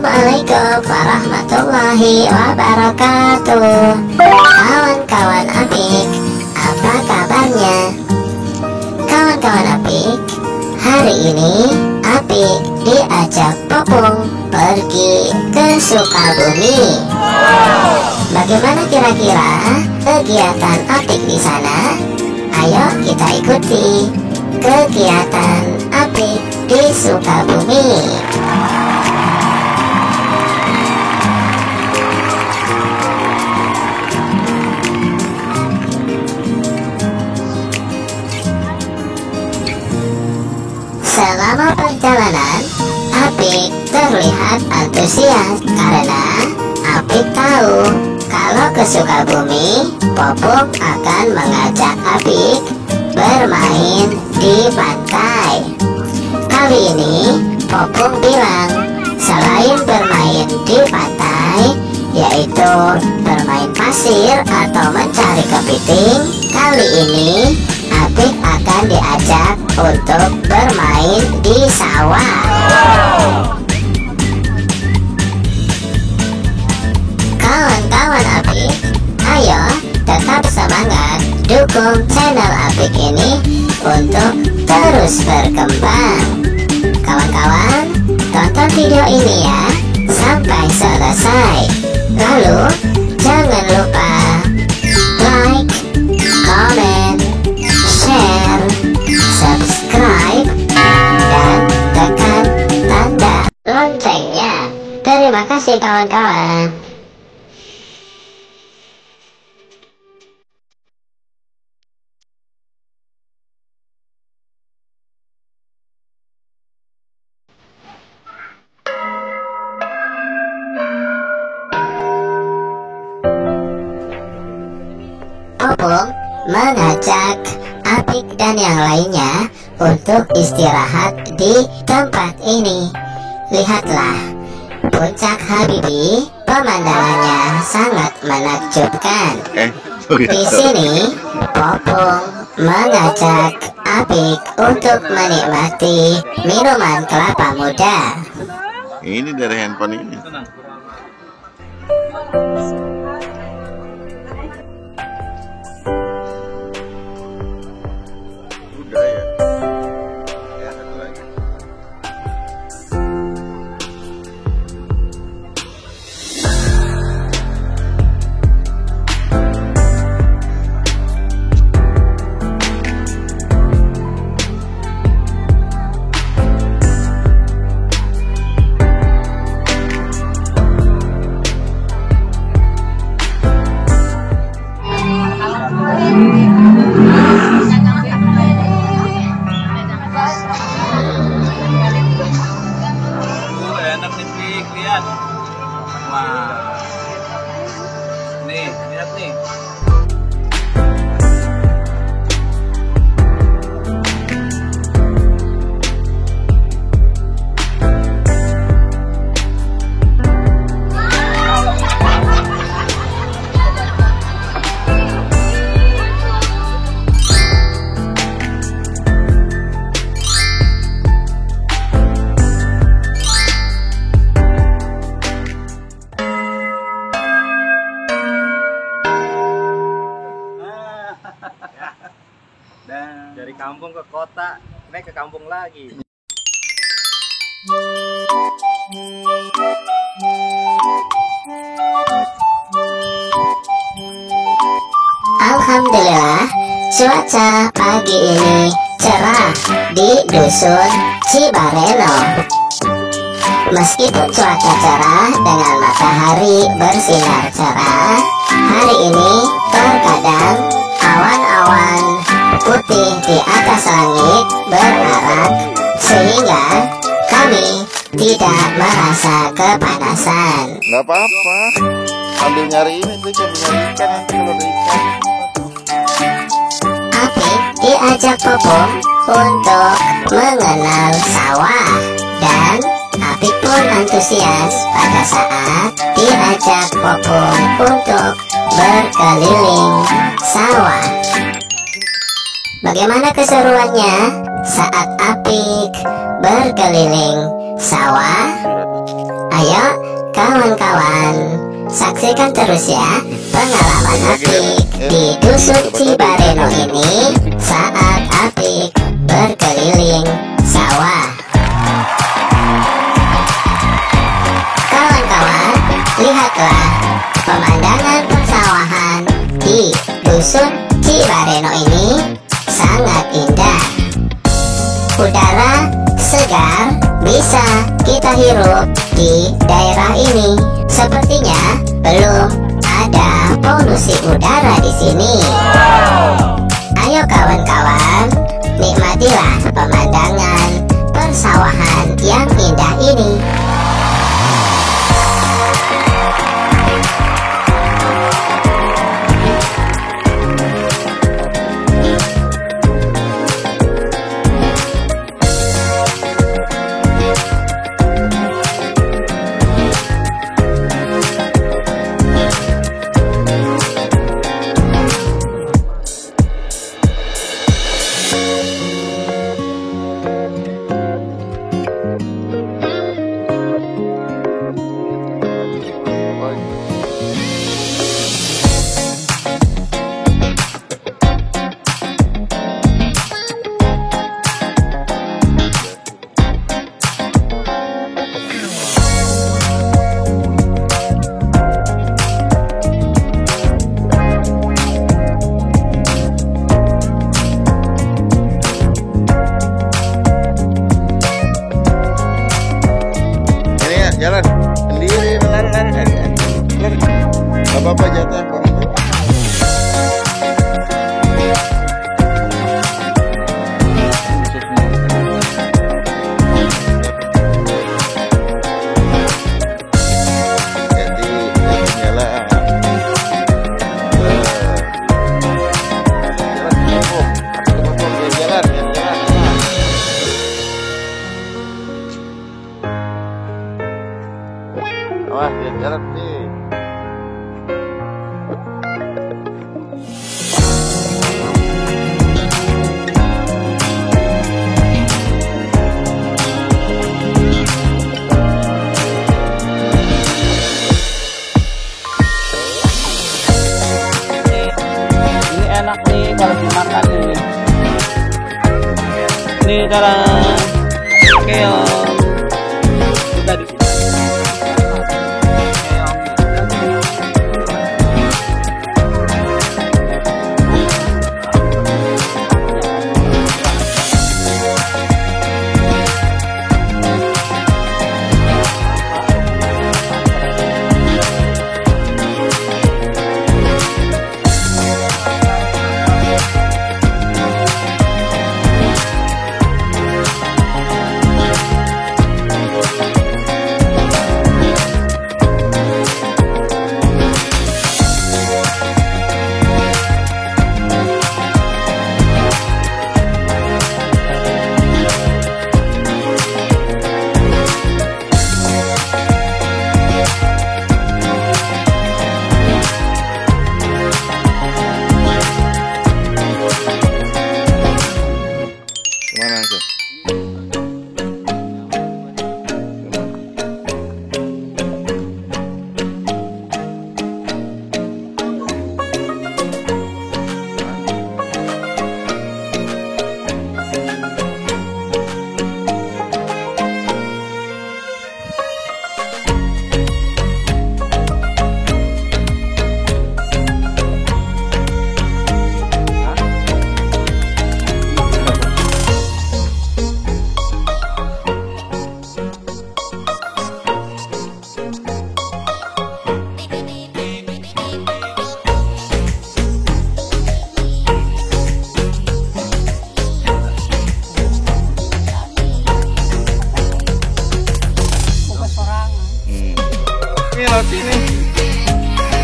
Assalamualaikum warahmatullahi wabarakatuh. Kawan-kawan Apik, apa kabarnya? Kawan-kawan Apik, hari ini Apik diajak Popong pergi ke Sukabumi. Bagaimana kira-kira kegiatan Apik di sana? Ayo kita ikuti kegiatan Apik di Sukabumi. Selama perjalanan, Apik terlihat antusias karena Apik tahu kalau ke Sukabumi, Popong akan mengajak Apik bermain di pantai. Kali ini Popong bilang selain bermain di pantai, yaitu bermain pasir atau mencari kepiting, kali ini Apik akan diajak untuk bermain di sawah. Kawan-kawan Apik, ayo tetap semangat dukung channel Apik ini untuk terus berkembang. Kawan-kawan, tonton video ini ya sampai selesai. Lalu jangan lupa like, comment, share, subscribe, dan tekan tanda loncengnya. Terima kasih kawan-kawan. Popong mengajak Apik dan yang lainnya untuk istirahat di tempat ini. Lihatlah, puncak Habibi, pemandangannya sangat menakjubkan. Di sini, Popong mengajak Apik untuk menikmati minuman kelapa muda. Ini dari handphone ini. Udah ya. Ya, satu lagi. Enak nih Pik, lihat. Wah. Nih, lihat nih. Dan dari kampung ke kota, naik ke kampung lagi. Alhamdulillah, cuaca pagi ini cerah di dusun Cibareno. Meskipun cuaca cerah dengan matahari bersinar cerah, hari ini terkadang awan-awan putih di atas langit berarak sehingga kami tidak merasa kepanasan. Nggak apa-apa. Sambil nyari ini tuh, sambil nyari ikan nanti kalau ada ikan. Apik diajak Popong untuk mengenal sawah dan Apik pun antusias pada saat diajak Popong untuk berkeliling sawah. Bagaimana keseruannya saat Apik berkeliling sawah? Ayo kawan-kawan, saksikan terus ya pengalaman Apik di Dusun Cibareno ini saat Apik berkeliling sawah. Kawan-kawan, lihatlah pemandangan persawahan di Dusun Cibareno ini sangat indah. Udara segar bisa kita hirup di daerah ini. Sepertinya belum ada polusi udara di sini. Ayo kawan-kawan, nikmatilah pemandangan persawahan yang indah ini. Jalan sendiri, lari. Gak apa-apa, jatuh. Awas, jalan nih. Ini enak nih kalau dimakan nih. Ini cara keong. Udah di Sini.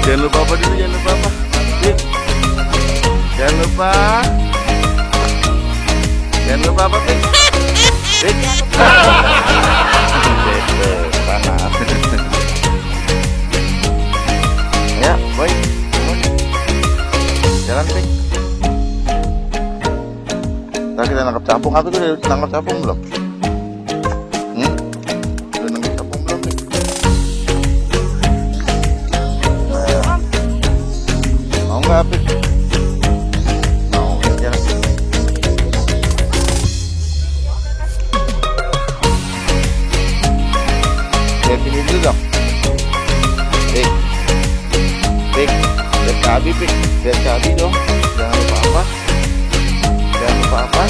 Jangan lupa apa dulu, jangan lupa apa. Jangan lupa. Jangan lupa apa, Pik? Pik. Panas. Ya, boy. Jalan, Pik. Ntar kita nangkap capung. Aku tuh udah nangkap capung belum? Udah nangkap capung belum, Pik? nggak Apik? Mau ya, jangan. Lihat ini dulu dong. Pik, Pik, lihat ke Abi Pik, lihat ke Abi dong. Jangan lupa apa? Jangan lupa apa?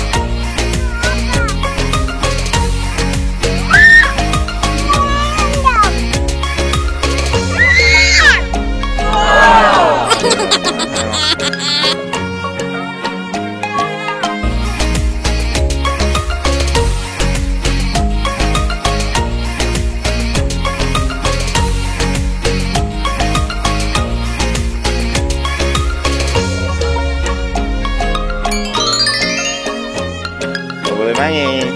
Boleh main.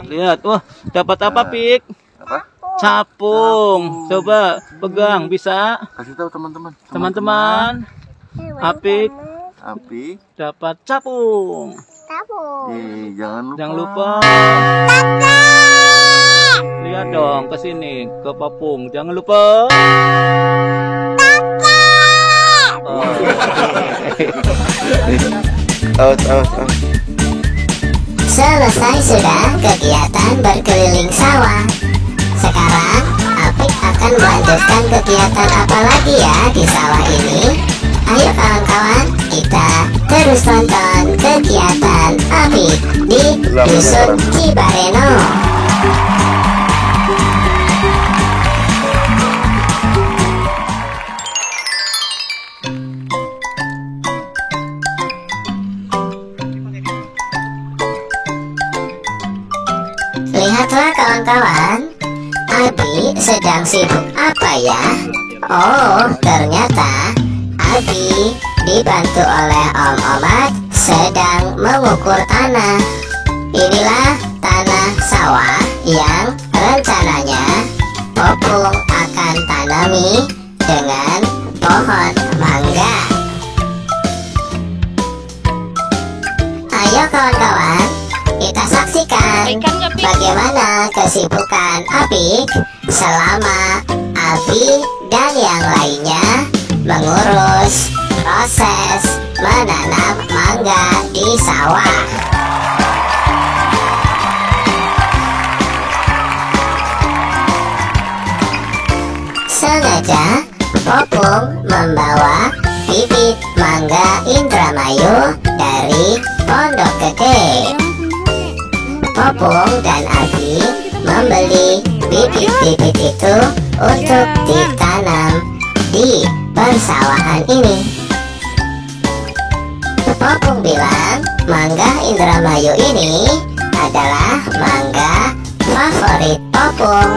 Lihat, wah, dapat apa, Pik? Apa? Capung. Coba pegang, bisa? Kasih tahu teman-teman. Teman-teman, Apik Apik. dapat capung. Jangan lupa. Lihat dong ke sini, ke Papung. Jangan lupa. Oh. Out. Selesai sudah kegiatan berkeliling sawah. Sekarang Apik akan melanjutkan kegiatan apa lagi ya di sawah ini? Ayo kawan-kawan, kita terus tonton kegiatan Apik di Dusun Cibareno. Lihatlah kawan-kawan, Abi sedang sibuk apa ya? Oh, ternyata Abi dibantu oleh Om Omat sedang mengukur tanah. Inilah tanah sawah yang rencananya Popung akan tanami dengan pohon mangga. Ayo kawan-kawan, kita saksikan bagaimana kesibukan Apik selama Abi dan yang lainnya mengurus proses menanam mangga di sawah. Sengaja Popung membawa bibit mangga Indramayu dari Pondok Gede. Popung dan Abi membeli bibit-bibit itu untuk ditanam di persawahan ini. Popung bilang mangga Indramayu ini adalah mangga favorit Popung.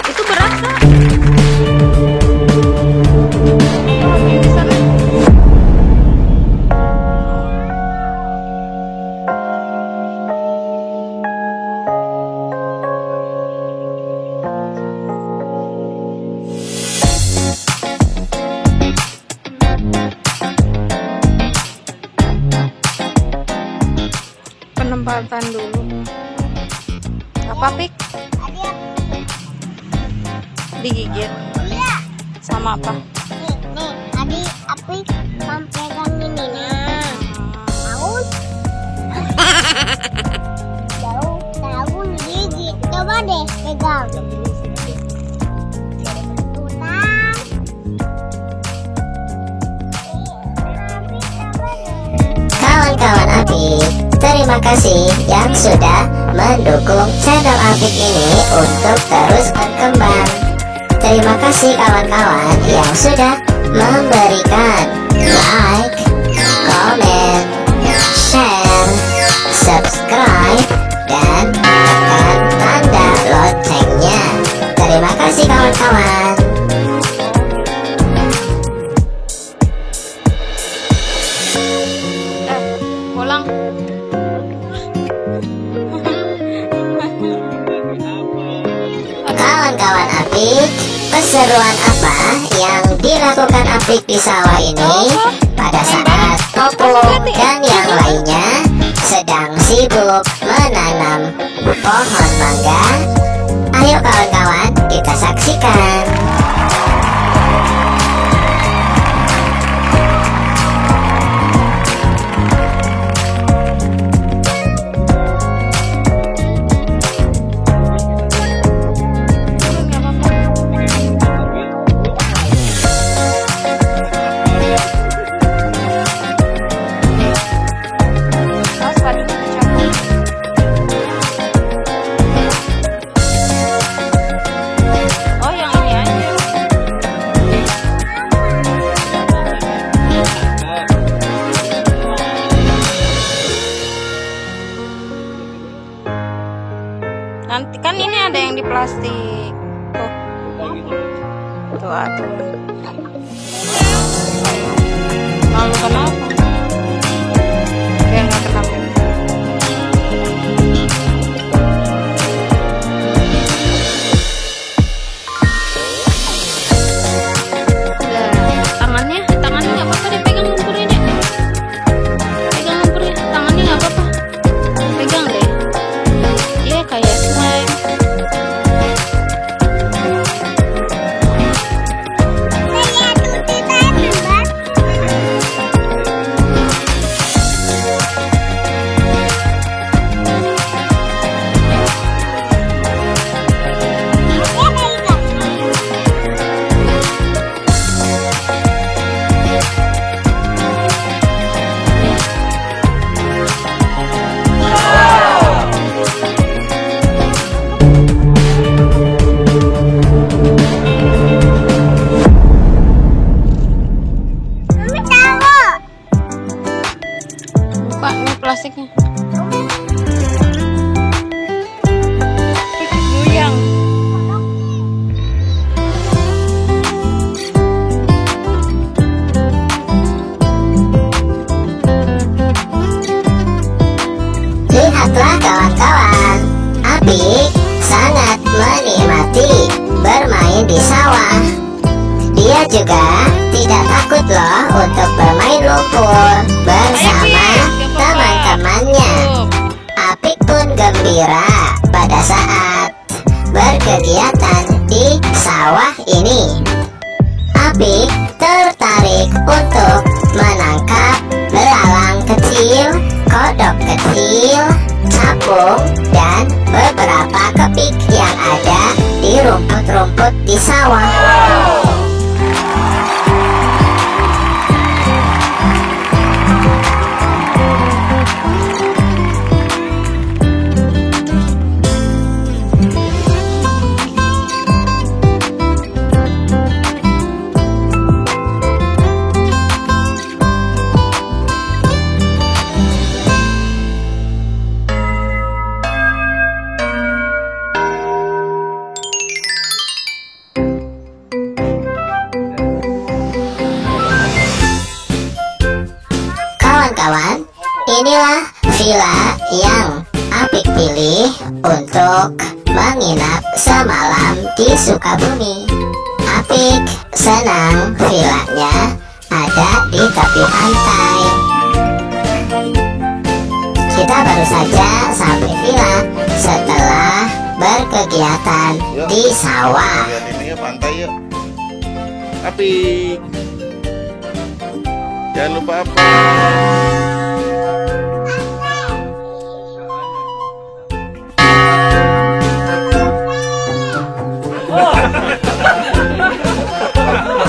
Itu berat Kak? Penempatan dulu. Apa Pik? Digigit? Sama apa? Nih, tadi Apik pegang ini nah. Daun gigit. Coba deh pegang. Kawan-kawan Apik, terima kasih yang sudah mendukung channel Apik ini untuk terus berkembang. Terima kasih kawan-kawan yang sudah memberikan like, komen, share, subscribe, dan tekan tanda loncengnya. Terima kasih kawan-kawan. Pulang. Kawan-kawan Apik, keseruan apa yang dilakukan Apik di sawah ini pada saat Popung dan yang lainnya sedang sibuk menanam pohon mangga? Ayo kawan-kawan, kita saksikan. Oh, yang ini aja. Nanti kan ini ada yang di plastik. Tuh, atuh. Malu kenapa? Biar nggak kenapa. Tangannya nggak apa-apa deh, pegang lumpurnya deh. Pegang lumpurnya, tangannya nggak apa-apa. Pegang deh. Iya kayak slime. Buka ini plastiknya. Goyang. Lihatlah kawan-kawan, Apik sangat menikmati bermain di sawah. Dia juga tidak takut loh untuk bermain lumpur bersama teman-temannya. Apik pun gembira pada saat berkegiatan di sawah ini. Apik tertarik untuk menangkap belalang kecil, kodok kecil, capung, dan beberapa kepik yang ada di rumput-rumput di sawah. Kawan-kawan, inilah villa yang Apik pilih untuk menginap semalam di Sukabumi. Apik senang villanya ada di tepi pantai. Kita baru saja sampai villa setelah berkegiatan di sawah. Lihat ini ya, pantai yuk. Apik. Jangan lupa apa?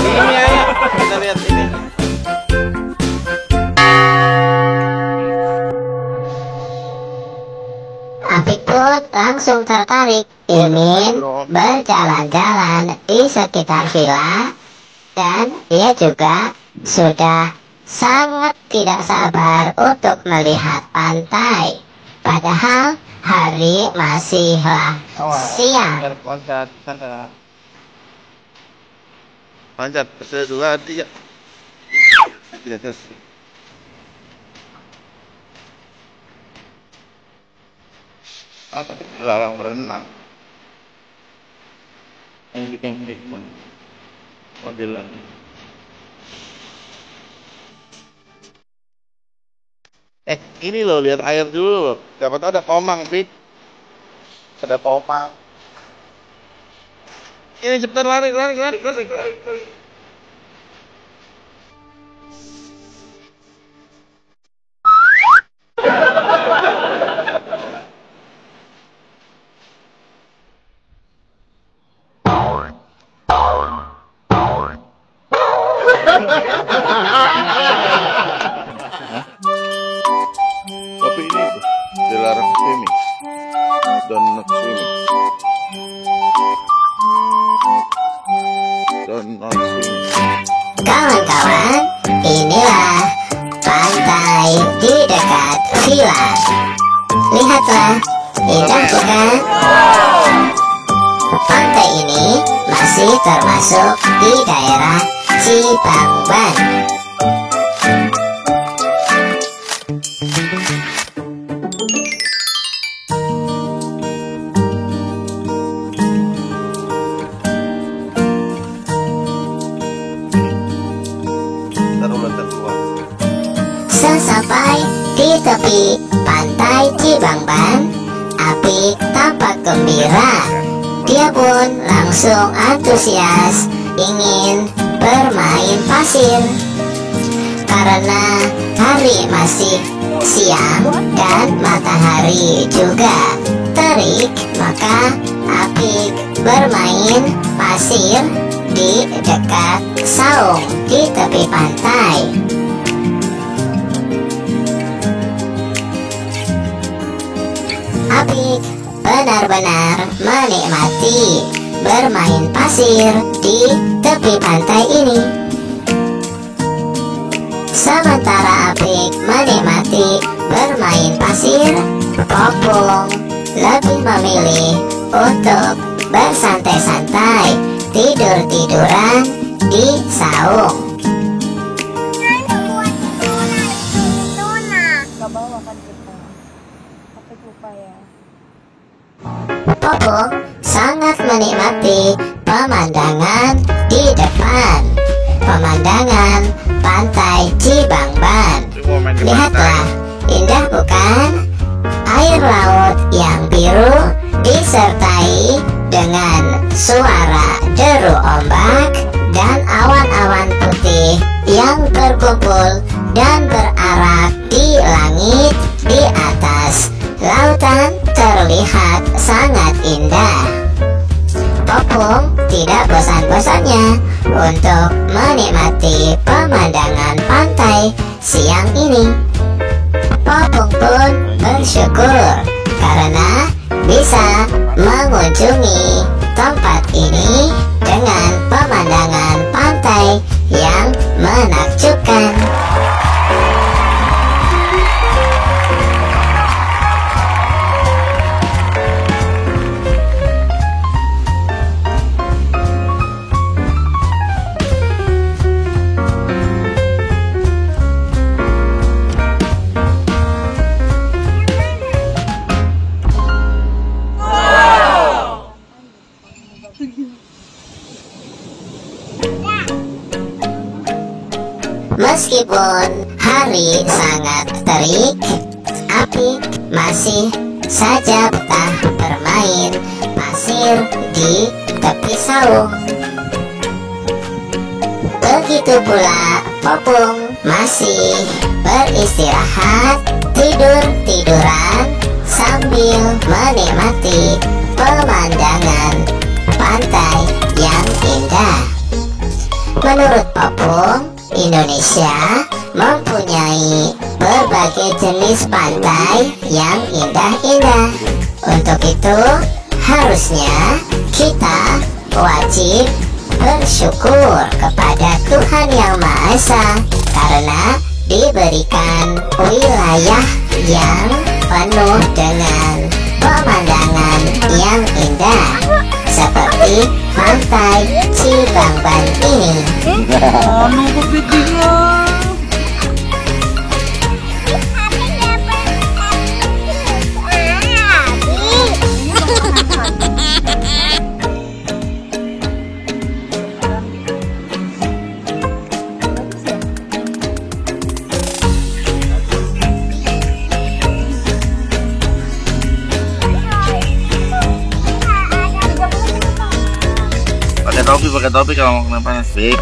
Ini ayo, kita lihat ini. Apik pun langsung tertarik ingin berjalan-jalan di sekitar villa, dan dia juga sudah sangat tidak sabar untuk melihat pantai. Padahal hari masihlah siang. Loncat sana. Loncat kedua dia. Tidak selesai. Apa larang berenang? Yang bikin pun modelan. Ini loh, lihat air dulu loh. Siapa tahu ada komang, Pik. Ada komang. Ini cepetan lari. Tapi ini dilarang swimming. Don't not swimming. Kawan-kawan, inilah pantai di dekat villa. Lihatlah, indah bukan? Pantai ini masih termasuk di daerah Cibangban. Sesampai di tepi pantai Cibangban, Apik tampak gembira. Dia pun langsung antusias ingin bermain pasir. Karena hari masih siang dan matahari juga terik, maka Apik bermain pasir di dekat saung di tepi pantai. Apik benar-benar menikmati bermain pasir di tepi pantai ini. Sementara Apik menikmati bermain pasir, Popung lebih memilih untuk bersantai-santai tidur-tiduran di saung. Popung sangat menikmati pemandangan di depan, pemandangan pantai Cibangban. Lihatlah, indah bukan? Air laut yang biru disertai dengan suara deru ombak dan awan-awan putih yang berkumpul dan berarak di langit di atas. Lautan terlihat sangat indah. Popung tidak bosan-bosannya untuk menikmati pemandangan pantai siang ini. Popung pun bersyukur karena bisa mengunjungi tempat ini dengan pemandangan pantai yang menakjubkan. Meskipun hari sangat terik, Apik masih saja betah bermain pasir di tepi saung. Begitu pula Popung masih beristirahat tidur-tiduran sambil menikmati pemandangan pantai yang indah. Menurut Popung, Indonesia mempunyai berbagai jenis pantai yang indah-indah. Untuk itu, harusnya kita wajib bersyukur kepada Tuhan Yang Maha Esa karena diberikan wilayah yang penuh dengan pemandangan yang indah seperti pantai Cibangban ini. pakai topi kalau mau kena panas, Bik.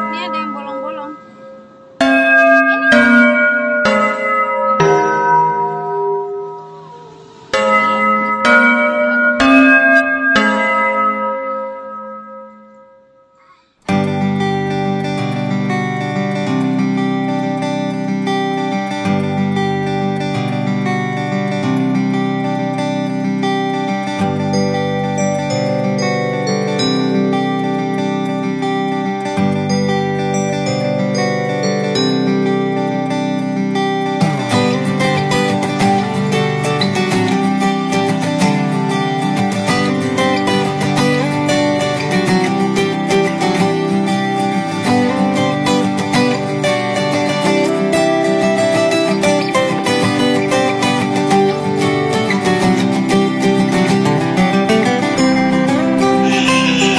Ini ada yang bolong-bolong.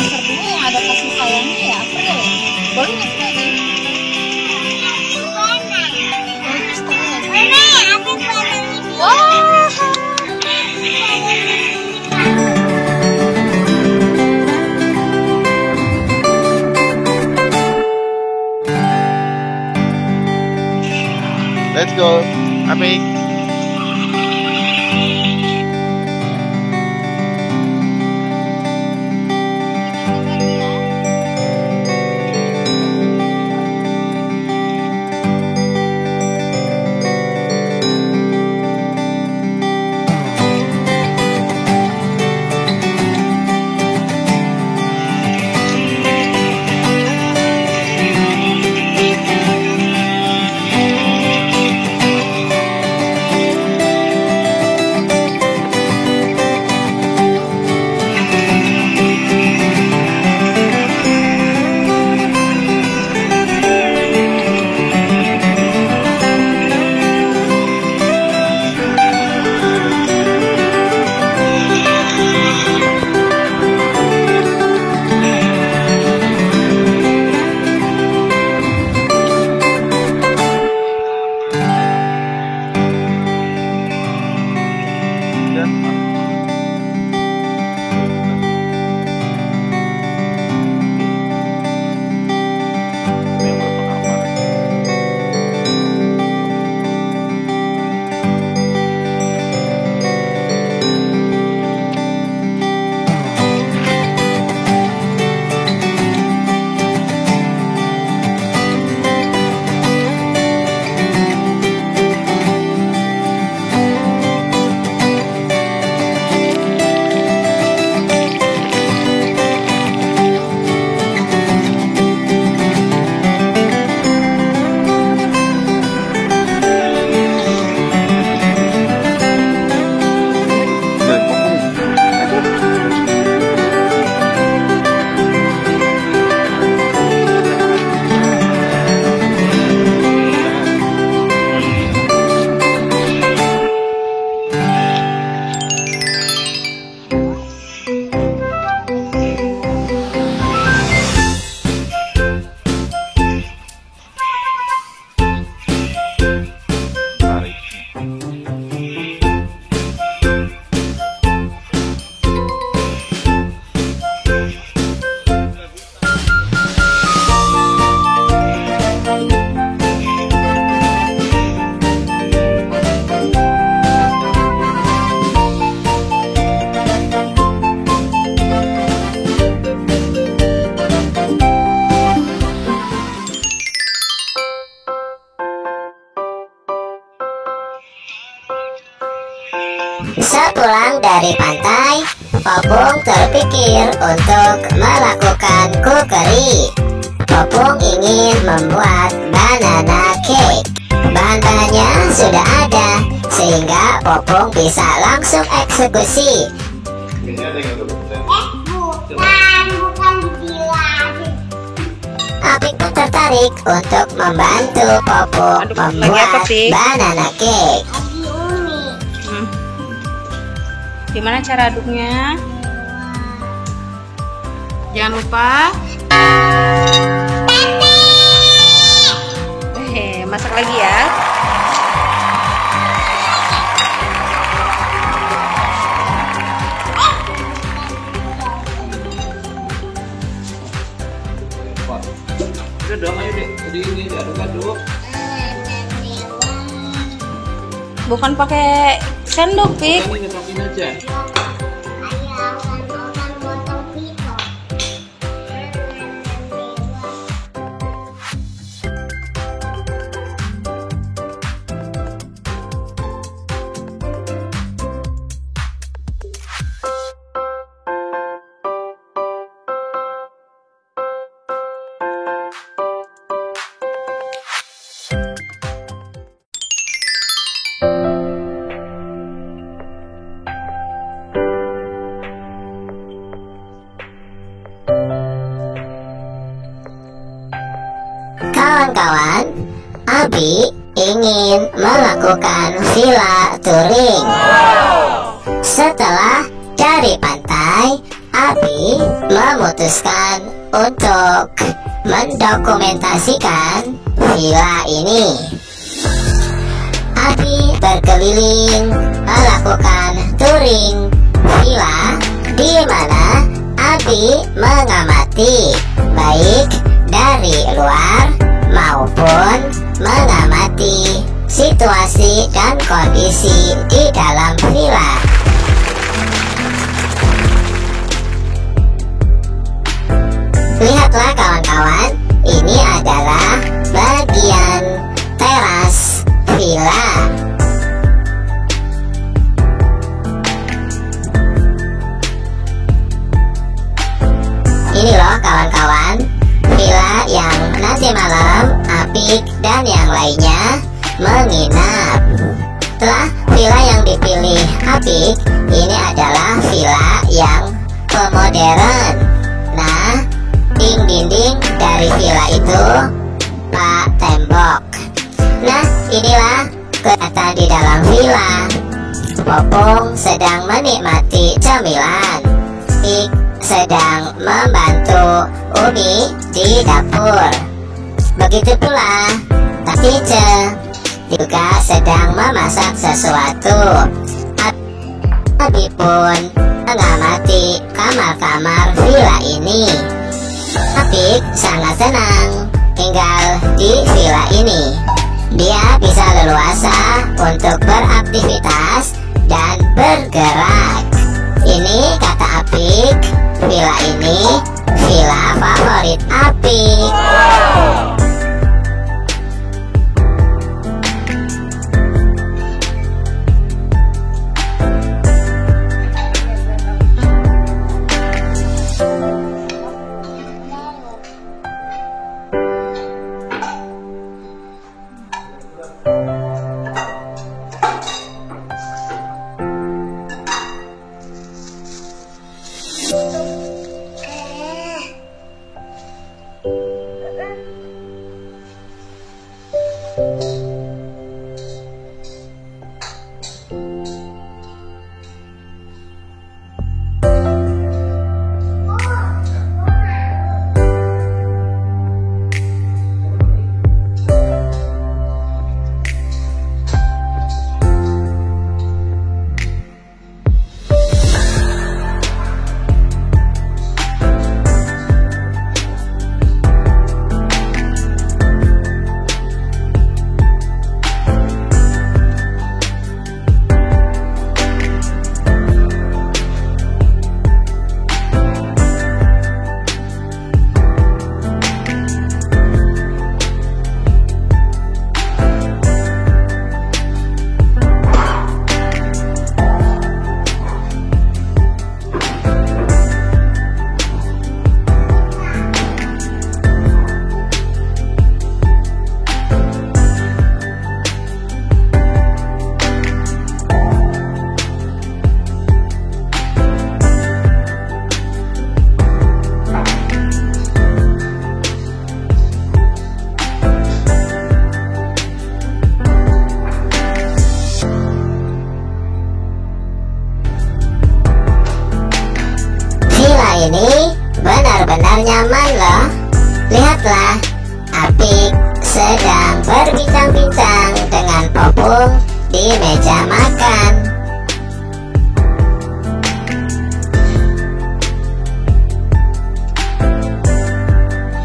Sepertinya yang ada kasih sayangnya ya April. Boleh nggak sih ini? Wah. Let's go, Apik. Sepulang dari pantai, Popung terpikir untuk melakukan kukeri. Popung ingin membuat banana cake. Bahan-bahannya sudah ada, sehingga Popong bisa langsung eksekusi. Bukan dibilang. Apik pun tertarik untuk membantu Popong Aduk lagi membuat apa, Pik? banana cake. Lagi umi. Gimana cara aduknya? Jangan lupa masak lagi ya. Udah dong, ayo deh. Jadi ini diaduk-aduk. Bukan pakai sendok, Pik. Ini ngesokin aja. Ayah, kan potong pisau. Kawan-kawan, Abi ingin melakukan villa touring. Setelah dari pantai, Abi memutuskan untuk mendokumentasikan villa ini. Abi berkeliling melakukan touring villa, di mana Abi mengamati baik dari luar maupun mengamati situasi dan kondisi di dalam villa. Lihatlah kawan-kawan, ini adalah bagian teras villa. Ini loh kawan-kawan, villa yang nanti malam Apik dan yang lainnya menginap. Setelah villa yang dipilih Apik, ini adalah villa yang modern. Nah, dinding dari villa itu pak tembok. Nah, inilah kelihatan di dalam villa. Popong sedang menikmati cemilan. Apik sedang membantu Umi di dapur. Begitu pula Tatice juga sedang memasak sesuatu. Abi pun mengamati kamar-kamar villa ini. Apik sangat senang tinggal di villa ini. Dia bisa leluasa untuk beraktivitas dan bergerak. Ini kata Apik, villa ini villa favorit Apik. nyaman loh. Lihatlah, Apik sedang berbincang-bincang dengan Popung di meja makan.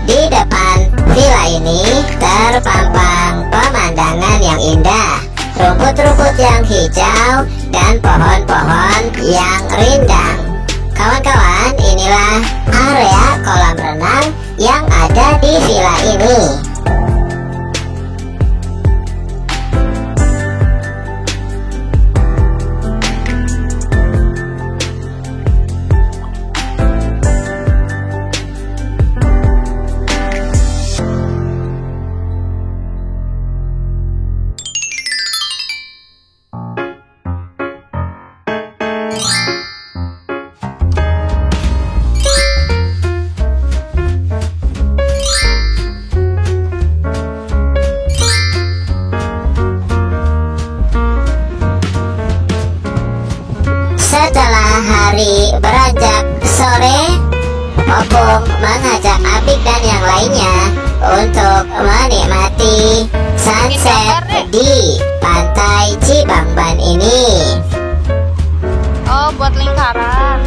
Di depan villa ini terpampang pemandangan yang indah, rumput-rumput yang hijau dan pohon-pohon yang rindang. Kawan-kawan, inilah area kolam renang yang ada di villa ini. Setelah hari beranjak sore, Popung mengajak Apik dan yang lainnya untuk menikmati sunset di pantai Cibangban ini. Oh, buat lingkaran.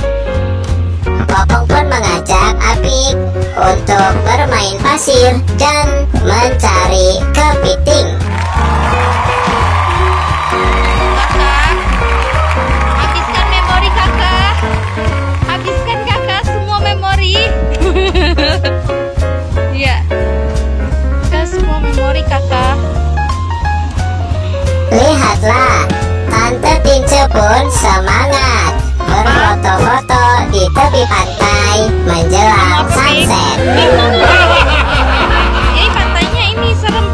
Popung pun mengajak Apik untuk bermain pasir dan mencari kepiting. Kakak, habiskan memori kakak. Habiskan kakak semua memori. Iya. Habiskan semua memori kakak. Lihatlah, Tante Tince pun semangat berfoto-foto di tepi pantai menjelang sunset. Ini pantainya ini serem.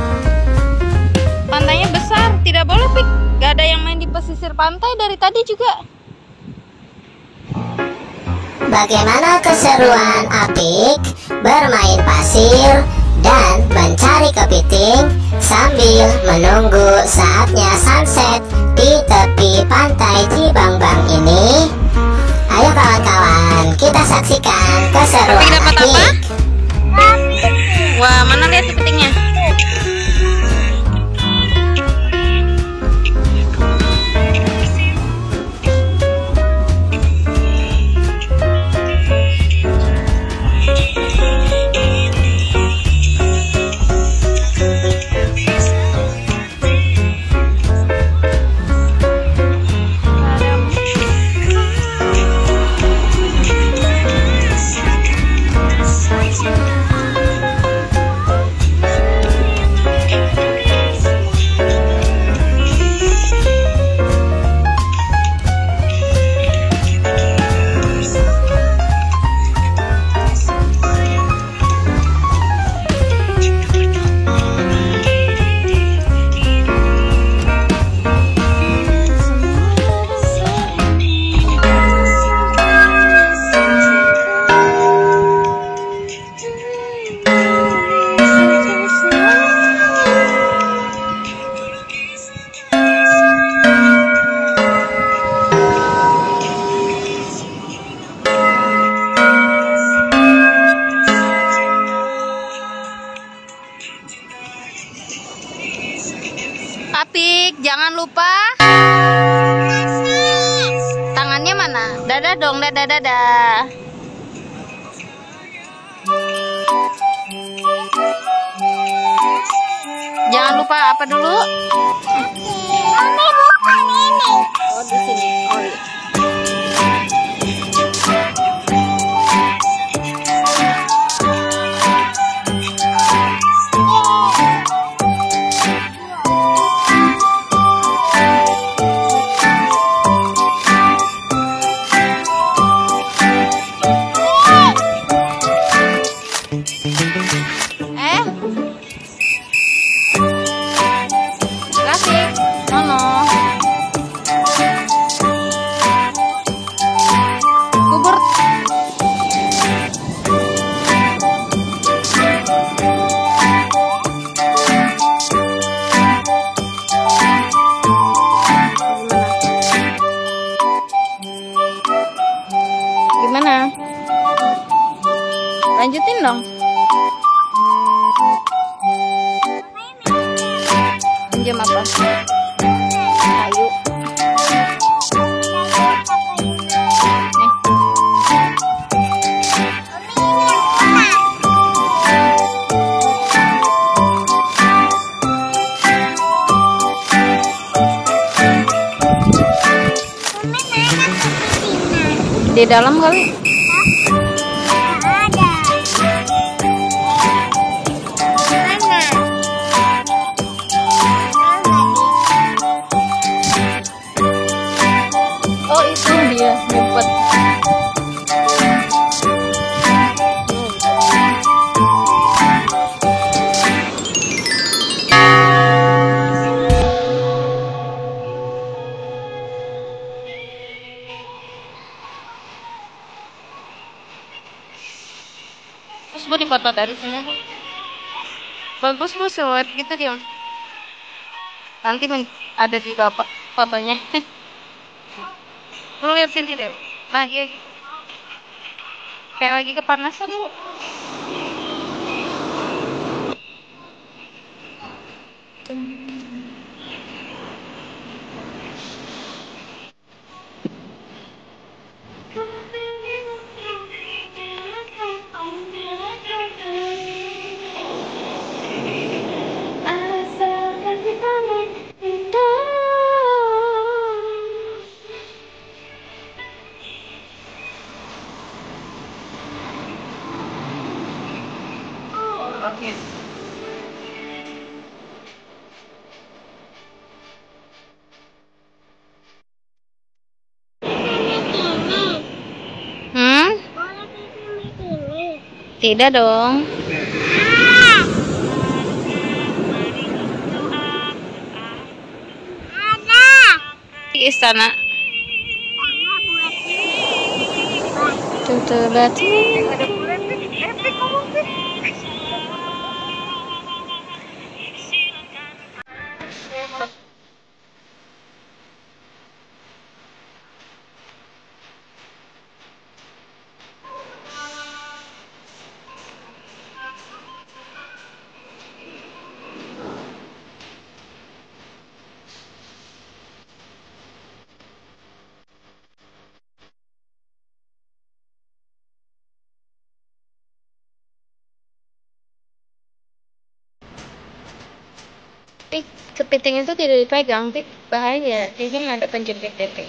Pantainya besar, tidak boleh Pik. Gak ada yang main di pesisir pantai dari tadi juga. Bagaimana keseruan Apik bermain pasir dan mencari kepiting sambil menunggu saatnya sunset di tepi pantai Cibangban ini? Ayo kawan-kawan, kita saksikan keseruan Apik dapat apa? Apik. Wah, mana lihat kepitingnya? Apik, jangan lupa. Tangannya mana? Dadah dong, dadah, dadah. Jangan lupa apa dulu? Ini bukan ini. Oh, di sini. Oh, iya. Kasih, Nono. dong. Pinjam apa? Kayu. Di dalam kali. Oh, itu dia ngumpet. Terus bu dipoto dari sini. Bagus bu, sewet gitu dia. Nanti ada di bapak fotonya. Lu lihat sini deh. Lagi kayak lagi kepanasan bu. Oke. Tidak dong. Di istana. Tuh berarti. Tapi kepiting itu tidak dipegang, Tik. Bahaya, dia kan ada penjepit titik.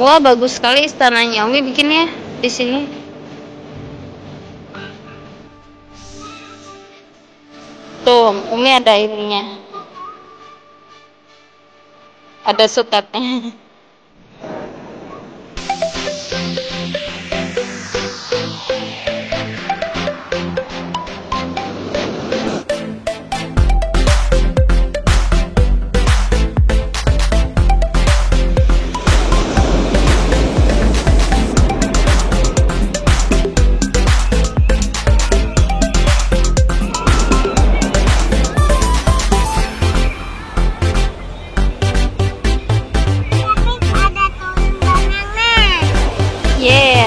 Wah, bagus sekali istananya. Umi bikinnya di sini. Tuh, Umi ada ininya. Ada sutetnya.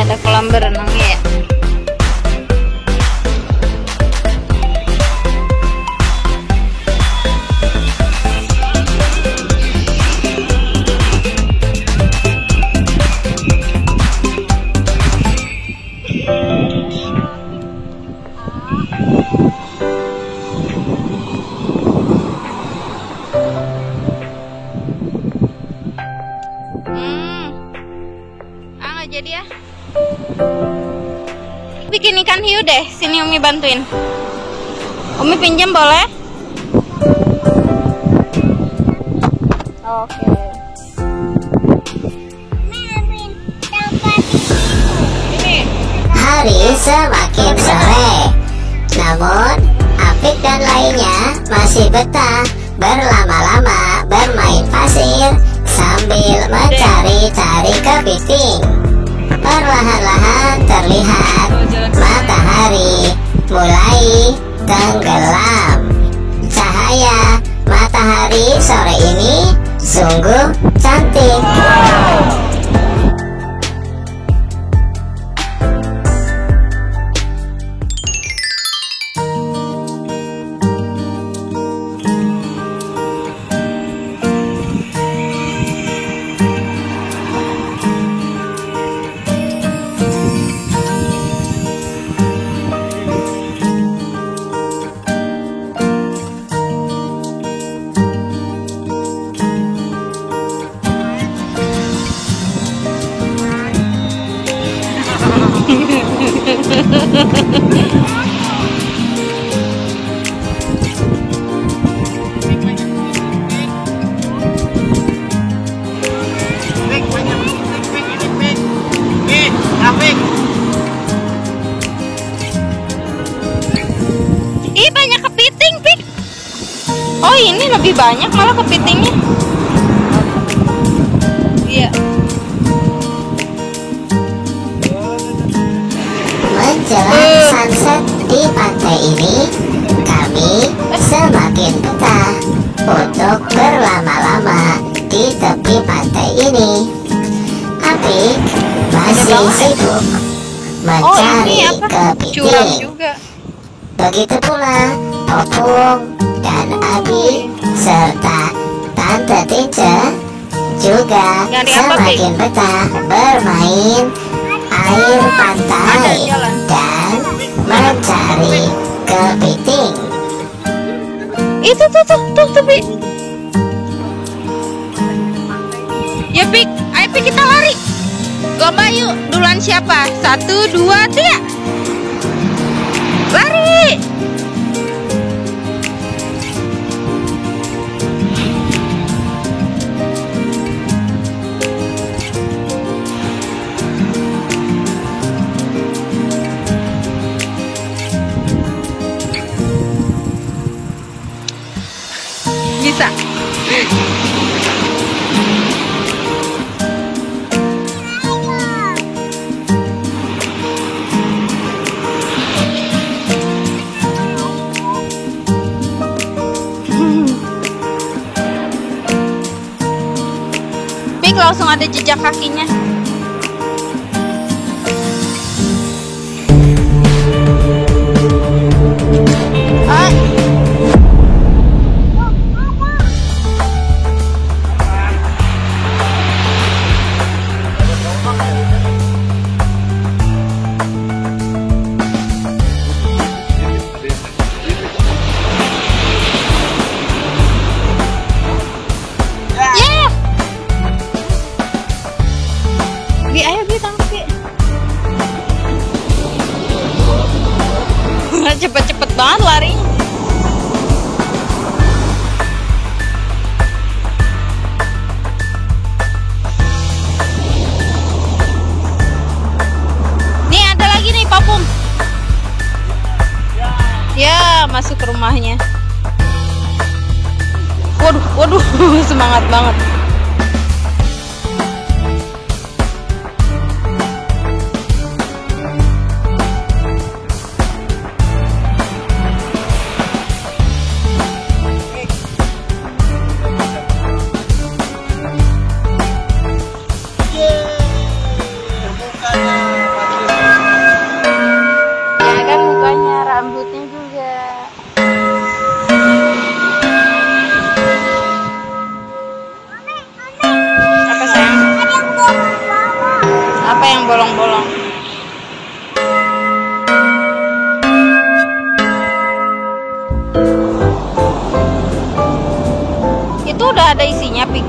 Ada kolam berenangnya ya. Jadi ya. Bikin ikan hiu deh, sini Umi bantuin. Umi pinjam boleh? Oke. Hari semakin sore, namun Apik dan lainnya masih betah berlama-lama bermain pasir sambil mencari-cari kepiting. Perlahan-lahan terlihat matahari mulai tenggelam. Cahaya matahari sore ini sungguh cantik. Ih, banyak kepiting, Pik. Oh, ini lebih banyak malah kepitingnya. Iya. Menjelang sunset di pantai ini, kami semakin betah untuk berlama-lama di tepi pantai ini. Apik masih sibuk Oh, mencari ini apa? Curang kepiting. juga. Begitu pula Popung dan Abi serta Tante Tince juga Nyari apa, Pik? semakin betah bermain air Ada pantai jalan. dan mencari kepiting. Itu tuh, Pik. Ya, Pik. Ayo, Pik, kita lari. Lomba yuk. Duluan siapa? 1, 2, 3. Lari. Bisa. Pik, langsung ada jejak kakinya. Ah. Yeah. Bi, ayo Bi, tangkap Bi. Cepet-cepet banget lari. Nih ada lagi nih Papung. Ya, masuk ke rumahnya. Waduh, semangat banget. Ya kan mukanya, rambutnya juga. Apa sayang? Apa yang bolong-bolong? Itu udah ada isinya, Pik.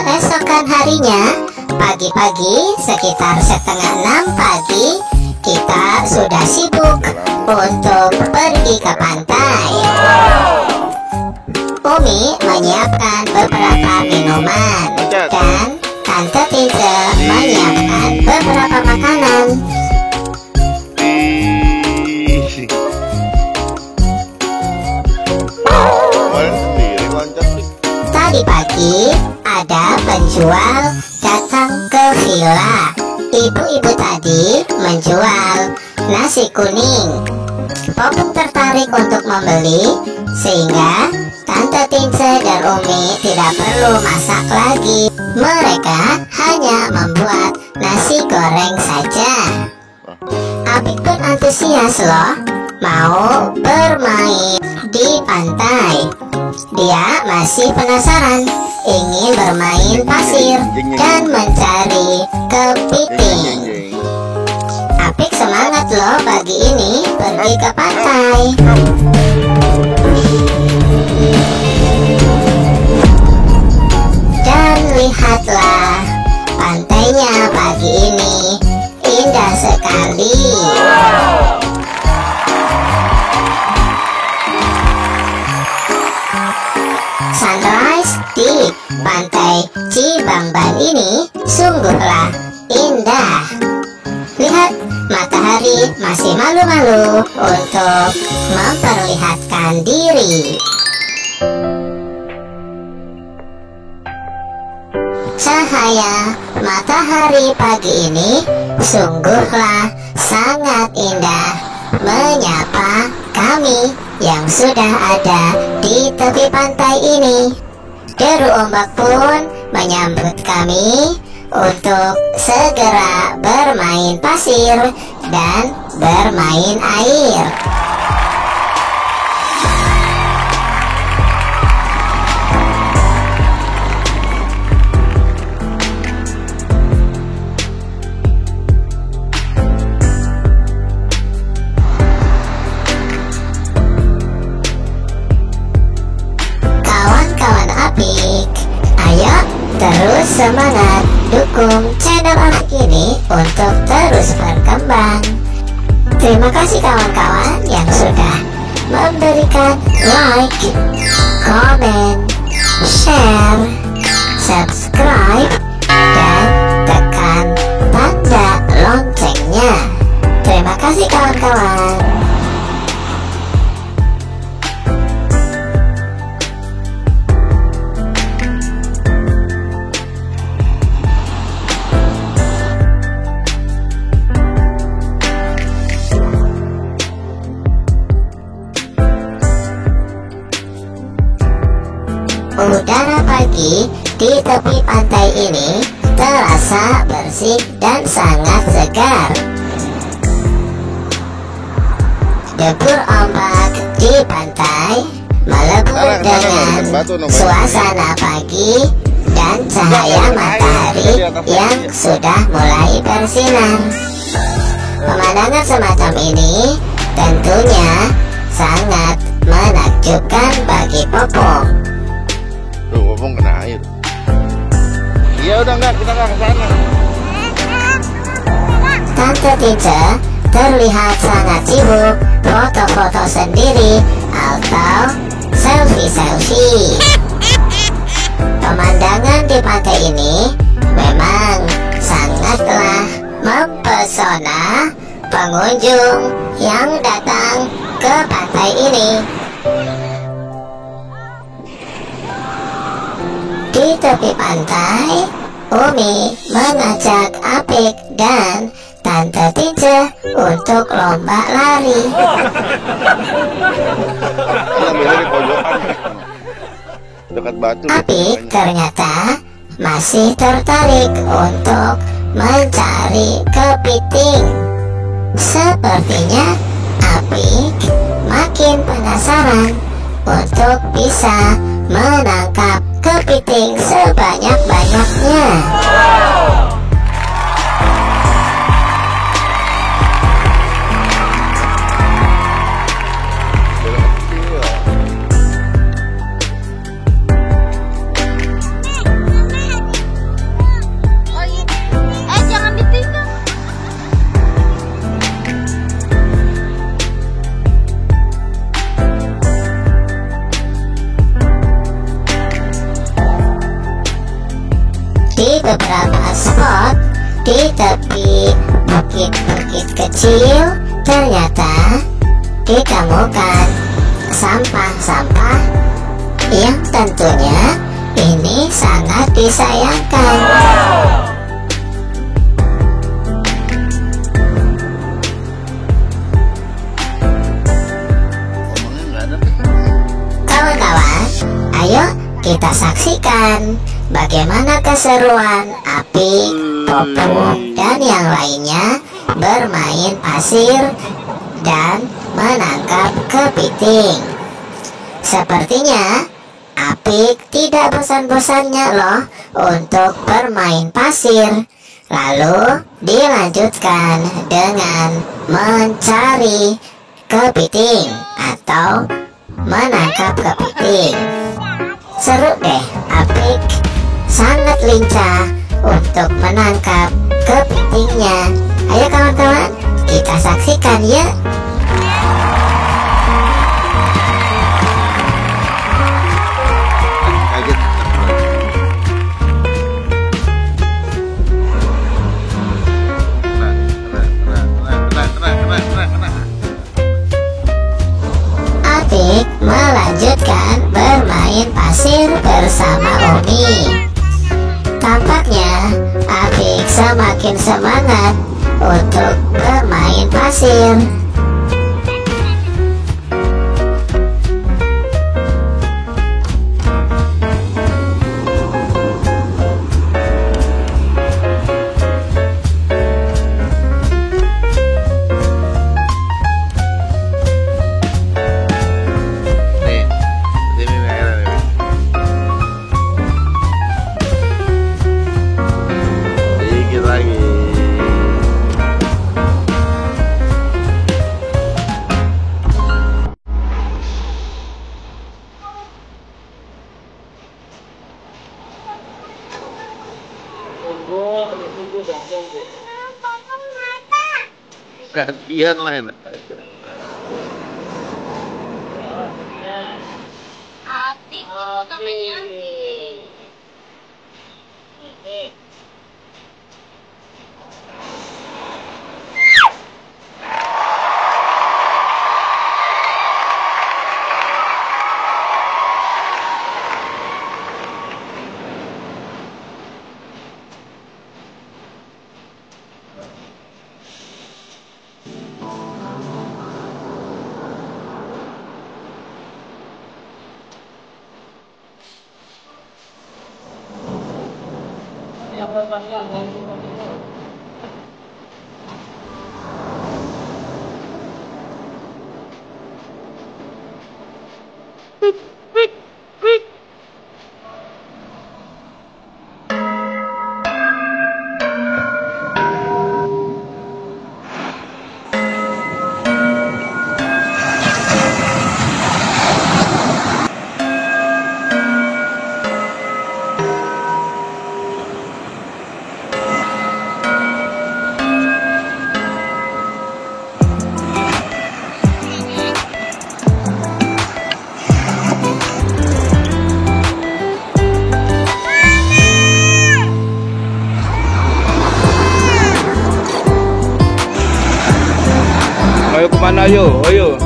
Keesokan harinya, pagi-pagi sekitar 5:30 pagi, kita sudah sibuk untuk pergi ke pantai. Umi menyiapkan beberapa minuman dan Tante Tinte menyiapkan beberapa makanan. Tadi pagi ada penjual datang ke villa. Ibu-ibu tadi menjual nasi kuning. Popung tertarik untuk membeli sehingga Tante Tinte dan Umi tidak perlu masak lagi. Mereka hanya membuat nasi goreng saja. Apik pun antusias loh, mau bermain di pantai. Dia masih penasaran, ingin bermain pasir dan mencari kepiting. Apik semangat loh pagi ini pergi ke pantai. Dan lihatlah, pantainya pagi ini indah sekali. Sunrise di pantai Cibamban ini sungguhlah indah. Lihat, matahari masih malu-malu untuk memperlihatkan diri. Cahaya matahari pagi ini sungguhlah sangat indah menyapa kami yang sudah ada di tepi pantai ini. Deru ombak pun menyambut kami untuk segera bermain pasir dan bermain air. Kawan-kawan Apik, ayo terus semangat dukung channel Apik ini untuk terus berkembang. Terima kasih kawan-kawan yang sudah memberikan like, komen, share, subscribe, dan tekan tanda loncengnya. Terima kasih kawan-kawan. Udara pagi di tepi pantai ini terasa bersih dan sangat segar. Debur ombak di pantai melebur dengan suasana pagi dan cahaya matahari yang sudah mulai bersinar. Pemandangan semacam ini tentunya sangat menakjubkan bagi Popong. Tuh, Popong kena air. Iya udah enggak, kita enggak ke sana. Tante Tinte terlihat sangat sibuk foto-foto sendiri atau selfie-selfie. Pemandangan di pantai ini memang sangatlah mempesona pengunjung yang datang ke pantai ini. Di tepi pantai, Umi mengajak Apik dan Tante Tinte untuk lomba lari. Di pojokan dekat batu. Apik ternyata masih tertarik untuk mencari kepiting. Sepertinya Apik makin penasaran untuk bisa menangkap kepiting sebanyak-banyaknya. beberapa spot di tepi bukit-bukit kecil, ternyata ditemukan sampah-sampah yang tentunya ini sangat disayangkan. Kawan-kawan, ayo kita saksikan bagaimana keseruan Apik, Popung, dan yang lainnya bermain pasir dan menangkap kepiting. Sepertinya Apik tidak bosan-bosannya loh untuk bermain pasir. Lalu dilanjutkan dengan mencari kepiting atau menangkap kepiting. Seru deh, Apik sangat lincah untuk menangkap kepitingnya. Ayo kawan-kawan, kita saksikan ya. Apik melanjutkan bermain pasir bersama Umi. Tampaknya Apik semakin semangat untuk bermain pasir. Kasihan lah ini. Apik, namanya Apik. Ayo kemana ayo? Ayo.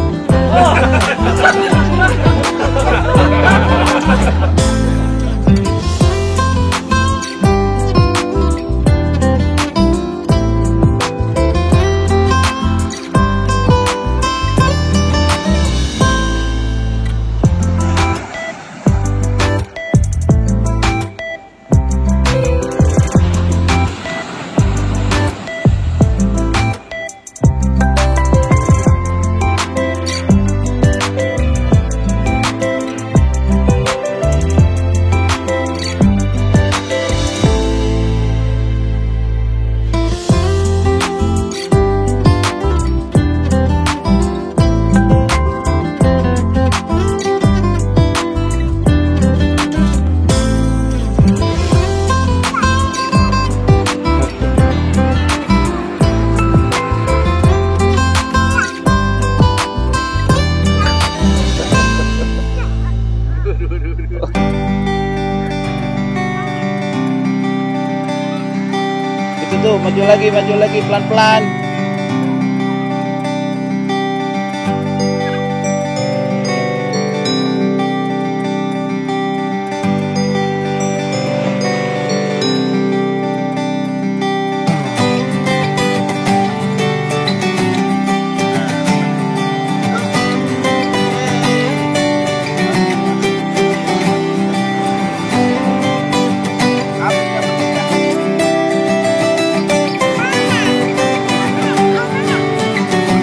Itu maju lagi pelan-pelan.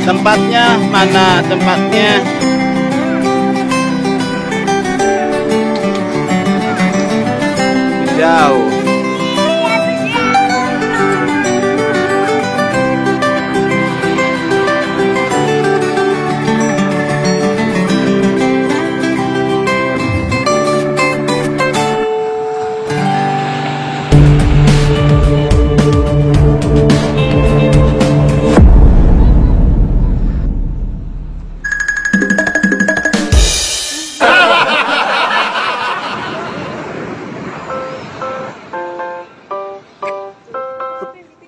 Tempatnya mana? Tempatnya jauh.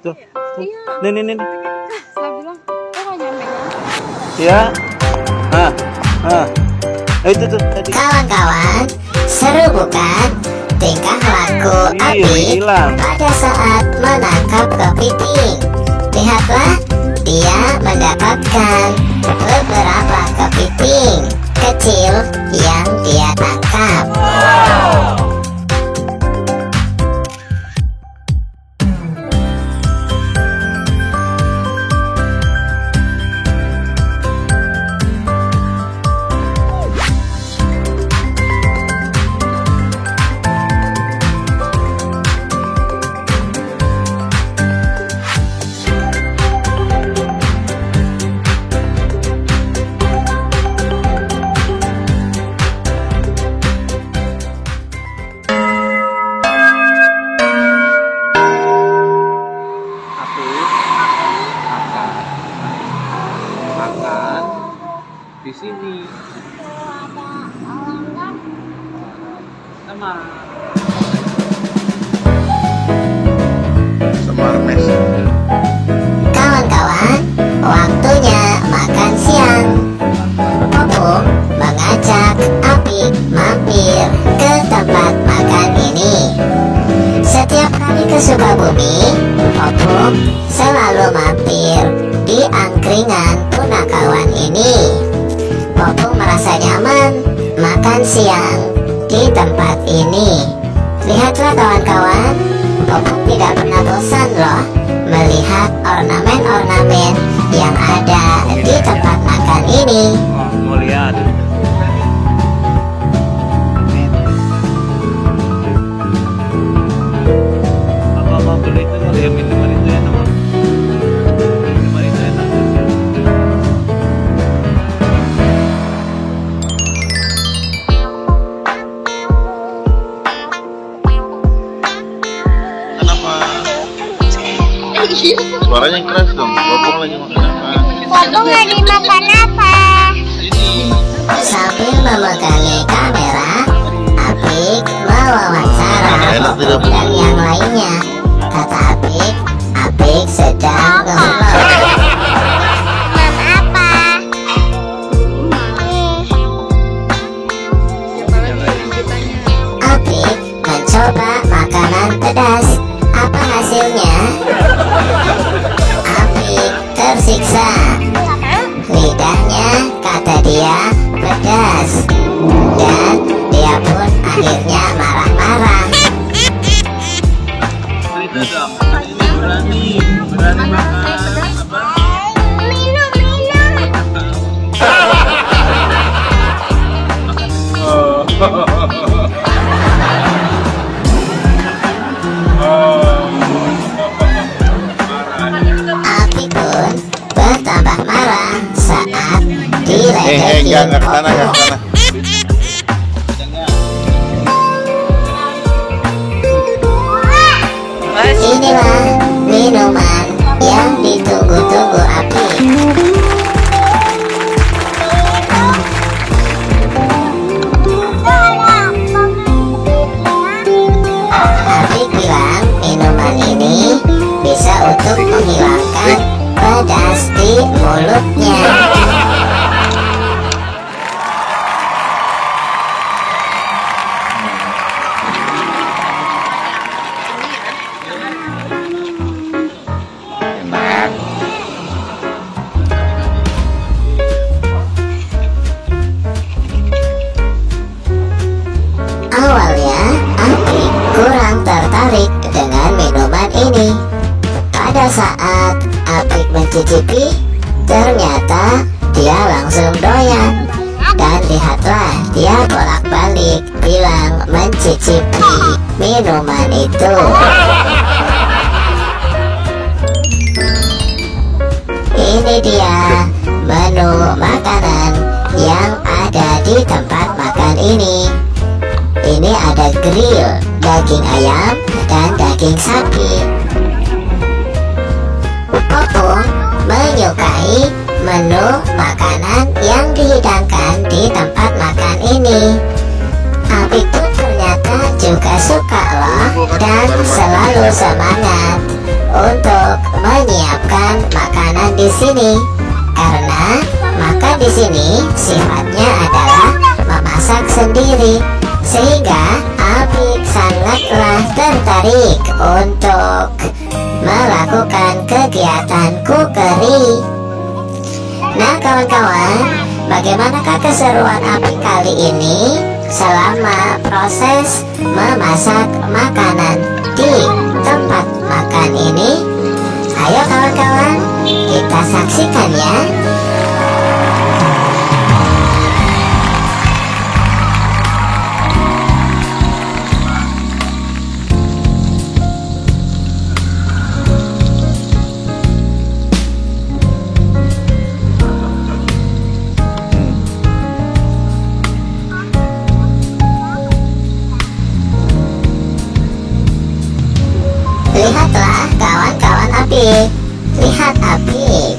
Tuh. Nih. Saya bilang, kok gak nyampe? Ya. Itu tuh tadi. Kawan-kawan, seru bukan? Tingkah laku Apik pada saat menangkap kepiting. Lihatlah, dia mendapatkan beberapa kepiting kecil yang dia tangkap. Makan di sini sama Mes. Kawan-kawan, waktunya makan siang. Popok mengajak Apik mampir ke tempat makan ini. Setiap kali ke Sukabumi, Popok selalu mampir di angkringan punakawan ini. Popok merasa nyaman makan siang di tempat ini. Lihatlah kawan-kawan, Popok tidak pernah bosan loh melihat ornamen-ornamen yang ada di tempat makan ini. mau lihat. Apa beli itu mau dia minuman itu enak. Minuman itu enak. Kenapa? Suaranya keras dong. Popok lagi makan apa? Popok lagi makan apa? Sambil memegangi kamera, Apik mewawancara Popok dan yang lainnya. Kata Apik sedang nge-vlog. Mam apa? Apik mencoba makanan pedas. Apa hasilnya? Apik tersiksa. Lidahnya, kata dia, pedas. Dan dia pun akhirnya marah-marah. Itu dong. Ini berani makan apa? Minum. Apik pun bertambah marah saat diledekin Enggak ke sana, Popok. Inilah minuman yang ditunggu-tunggu Apik. menghilangkan pedas di mulutnya. Enak. Awalnya, Apik kurang tertarik dengan minuman ini. Pada saat Apik mencicipi, ternyata dia langsung doyan. Dan lihatlah, dia bolak-balik bilang mencicipi minuman itu. Ini dia menu makanan yang ada di tempat makan ini. Ini ada grill, daging ayam, dan daging sapi. Opung menyukai menu makanan yang dihidangkan di tempat makan ini. Apik pun ternyata juga suka loh, dan selalu semangat untuk menyiapkan makanan di sini. Karena makan di sini sifatnya adalah memasak sendiri, sehingga Apik sangatlah tertarik untuk melakukan kegiatan cookery. Nah kawan-kawan, bagaimanakah keseruan Apik kali ini selama proses memasak makanan di tempat makan ini? Ayo kawan-kawan, kita saksikan ya. Lihatlah kawan-kawan Apik. Lihat Apik.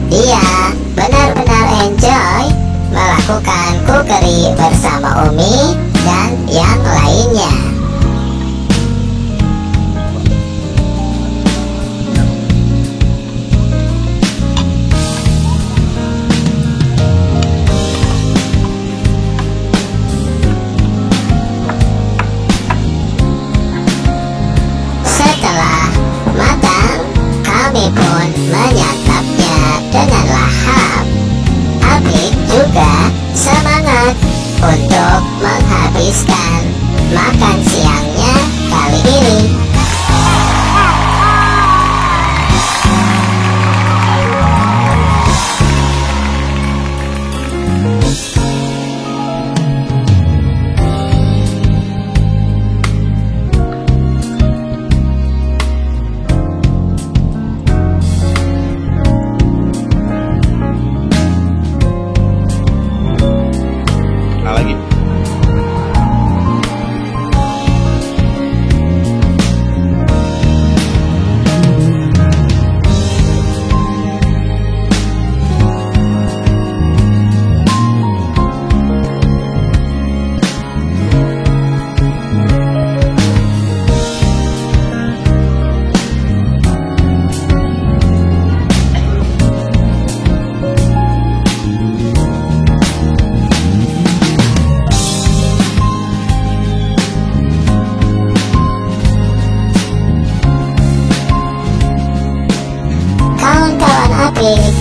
Dia benar-benar enjoy melakukan cookery bersama Umi dan yang lainnya. Setelah matang, kami pun menyantapnya dengan lahap. Apik juga semangat untuk menghabiskan makan siangnya kali ini. Nah lagi. Kawan-kawan Apik,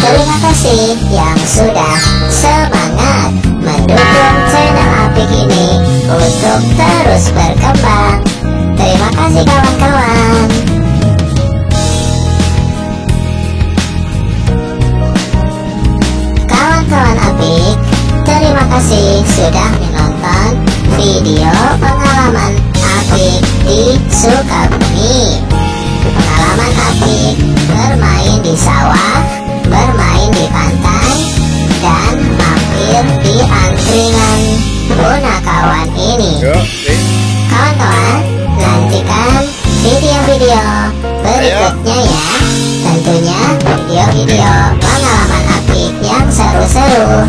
terima kasih yang sudah semangat mendukung channel Apik ini untuk terus berkembang. Terima kasih kawan-kawan. Kawan-kawan Apik, terima kasih sudah menonton video pengalaman Apik di Sukabumi. Pengalaman Apik bermain di sawah, bermain di pantai, dan mampir di angkringan Punakawan ini. Kawan-kawan, nantikan video-video berikutnya ya. Tentunya video-video pengalaman Apik yang seru-seru